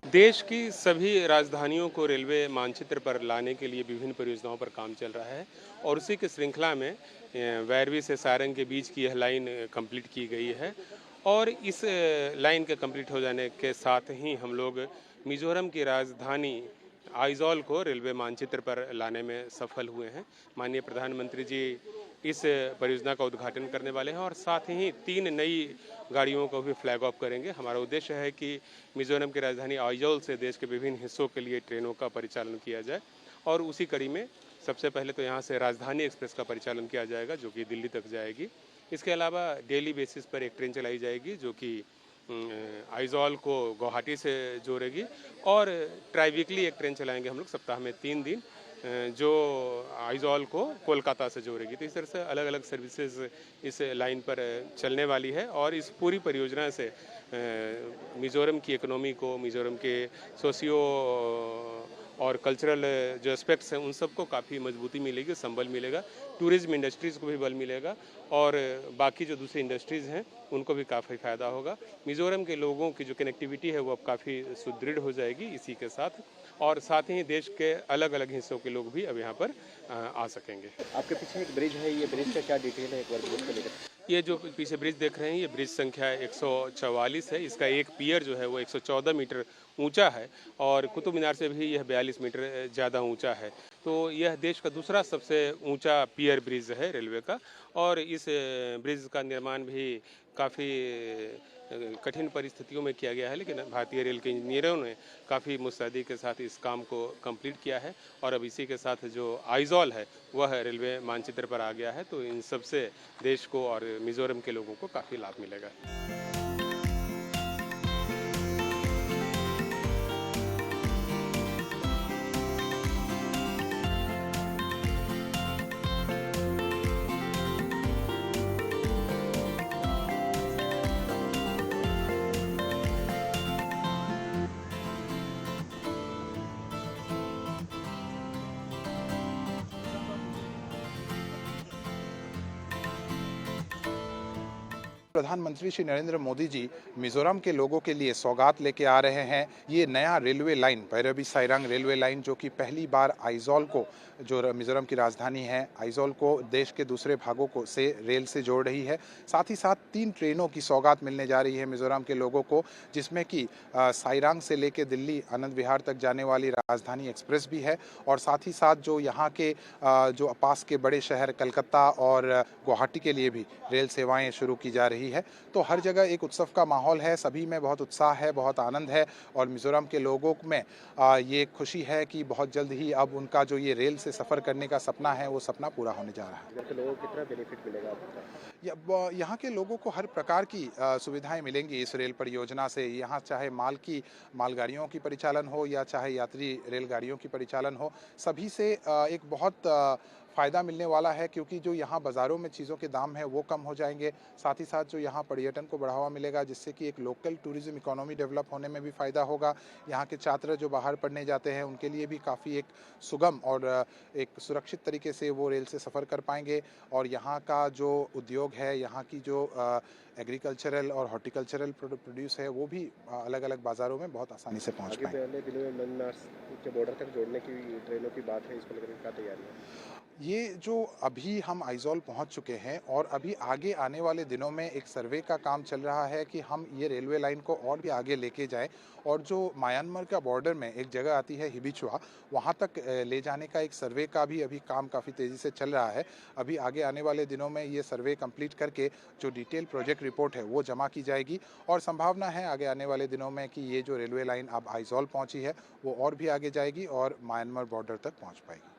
देश की सभी राजधानियों को रेलवे मानचित्र पर लाने के लिए विभिन्न परियोजनाओं पर काम चल रहा है और उसी की श्रृंखला में वैरवी से सारंग के बीच की यह लाइन कंप्लीट की गई है और इस लाइन के कंप्लीट हो जाने के साथ ही हम लोग मिजोरम की राजधानी आइजॉल को रेलवे मानचित्र पर लाने में सफल हुए हैं। माननीय प्रधानमंत्री जी इस परियोजना का उद्घाटन करने वाले हैं और साथ ही 3 नई गाड़ियों को भी फ्लैग ऑफ करेंगे। हमारा उद्देश्य है कि मिजोरम की राजधानी आइजॉल से देश के विभिन्न हिस्सों के लिए ट्रेनों का परिचालन किया जाए और उसी कड़ी में सबसे पहले तो यहाँ से राजधानी एक्सप्रेस का परिचालन किया जाएगा जो कि दिल्ली तक जाएगी। इसके अलावा डेली बेसिस पर एक ट्रेन चलाई जाएगी जो कि आइजॉल को गुवाहाटी से जोड़ेगी और ट्राई वीकली एक ट्रेन चलाएंगे हम लोग सप्ताह में 3 दिन जो आइजॉल को कोलकाता से जोड़ेगी। तो इस तरह से अलग अलग सर्विसेज इस लाइन पर चलने वाली है और इस पूरी परियोजना से मिज़ोरम की इकोनॉमी को, मिज़ोरम के सोशियो और कल्चरल जो एस्पेक्ट्स हैं उन सबको काफ़ी मजबूती मिलेगी, संबल मिलेगा, टूरिज्म इंडस्ट्रीज़ को भी बल मिलेगा और बाकी जो दूसरी इंडस्ट्रीज़ हैं उनको भी काफ़ी फ़ायदा होगा। मिज़ोरम के लोगों की जो कनेक्टिविटी है वो अब काफ़ी सुदृढ़ हो जाएगी इसी के साथ और साथ ही देश के अलग अलग हिस्सों के लोग भी अब यहाँ पर आ सकेंगे। आपके पीछे एक ब्रिज है, ये ब्रिज का क्या डिटेल है एक बार ब्रिज को लेकर? ये जो पीछे ब्रिज देख रहे हैं ये ब्रिज संख्या 144 है। इसका एक पियर जो है वो 114 मीटर ऊंचा है और कुतुब मीनार से भी यह 42 मीटर ज़्यादा ऊंचा है। तो यह देश का दूसरा सबसे ऊंचा पियर ब्रिज है रेलवे का और इस ब्रिज का निर्माण भी काफ़ी कठिन परिस्थितियों में किया गया है, लेकिन भारतीय रेल के इंजीनियरों ने काफ़ी मुस्तैदी के साथ इस काम को कंप्लीट किया है और अब इसी के साथ जो आइजॉल है वह रेलवे मानचित्र पर आ गया है। तो इन सब से देश को और मिज़ोरम के लोगों को काफ़ी लाभ मिलेगा। प्रधानमंत्री श्री नरेंद्र मोदी जी मिजोरम के लोगों के लिए सौगात लेके आ रहे हैं। ये नया railway line Bhairabi Sairang railway line जो कि पहली बार आइजॉल को, जो मिजोरम की राजधानी है, आइजॉल को देश के दूसरे भागों को से रेल से जोड़ रही है। साथ ही साथ 3 ट्रेनों की सौगात मिलने जा रही है मिजोरम के लोगों को, जिसमें कि साइरांग से लेके दिल्ली आनंद विहार तक जाने वाली राजधानी एक्सप्रेस भी है और साथ ही साथ जो यहाँ के जो पास के बड़े शहर कलकत्ता और गुवाहाटी के लिए भी रेल सेवाएं शुरू की जा रही है। तो हर जगह एक उत्सव का माहौल है, सभी में बहुत उत्साह है, बहुत आनंद है और मिजोरम के लोगों में ये खुशी है कि बहुत जल्द ही अब उनका जो ये रेल से सफ़र करने का सपना है वो सपना पूरा होने जा रहा है। तो लोगों को कितना बेनिफिट मिलेगा? यहाँ के लोगों को हर प्रकार की सुविधाएं मिलेंगी इस रेल परियोजना से। यहाँ चाहे मालगाड़ियों की परिचालन हो या चाहे यात्री रेलगाड़ियों की परिचालन हो, सभी से एक बहुत फ़ायदा मिलने वाला है, क्योंकि जो यहाँ बाज़ारों में चीज़ों के दाम हैं वो कम हो जाएंगे। साथ ही साथ जो यहाँ पर्यटन को बढ़ावा मिलेगा, जिससे कि एक लोकल टूरिज़्म इकोनॉमी डेवलप होने में भी फ़ायदा होगा। यहाँ के छात्र जो बाहर पढ़ने जाते हैं उनके लिए भी काफ़ी एक सुगम और एक सुरक्षित तरीके से वो रेल से सफ़र कर पाएंगे और यहाँ का जो उद्योग है, यहाँ की जो एग्रीकल्चरल और हॉर्टिकल्चरल प्रोड्यूस है वो भी अलग अलग बाज़ारों में बहुत आसानी से पहुँच पाएंगे। पहले दिनों में म्यांमार के बॉर्डर तक जोड़ने की ट्रेनों की बात है, इसको लेकर क्या तैयारी है? ये जो अभी हम आइजॉल पहुंच चुके हैं और अभी आगे आने वाले दिनों में एक सर्वे का काम चल रहा है कि हम ये रेलवे लाइन को और भी आगे लेके जाएं और जो म्यांमार का बॉर्डर में एक जगह आती है हिबिचुआ, वहां तक ले जाने का एक सर्वे का भी अभी काम काफ़ी तेज़ी से चल रहा है। अभी आगे आने वाले दिनों में ये सर्वे कंप्लीट करके जो डिटेल प्रोजेक्ट रिपोर्ट है वो जमा की जाएगी और संभावना है आगे आने वाले दिनों में कि ये जो रेलवे लाइन अब आइजॉल पहुँची है वो और भी आगे जाएगी और म्यांमार बॉर्डर तक पहुँच पाएगी।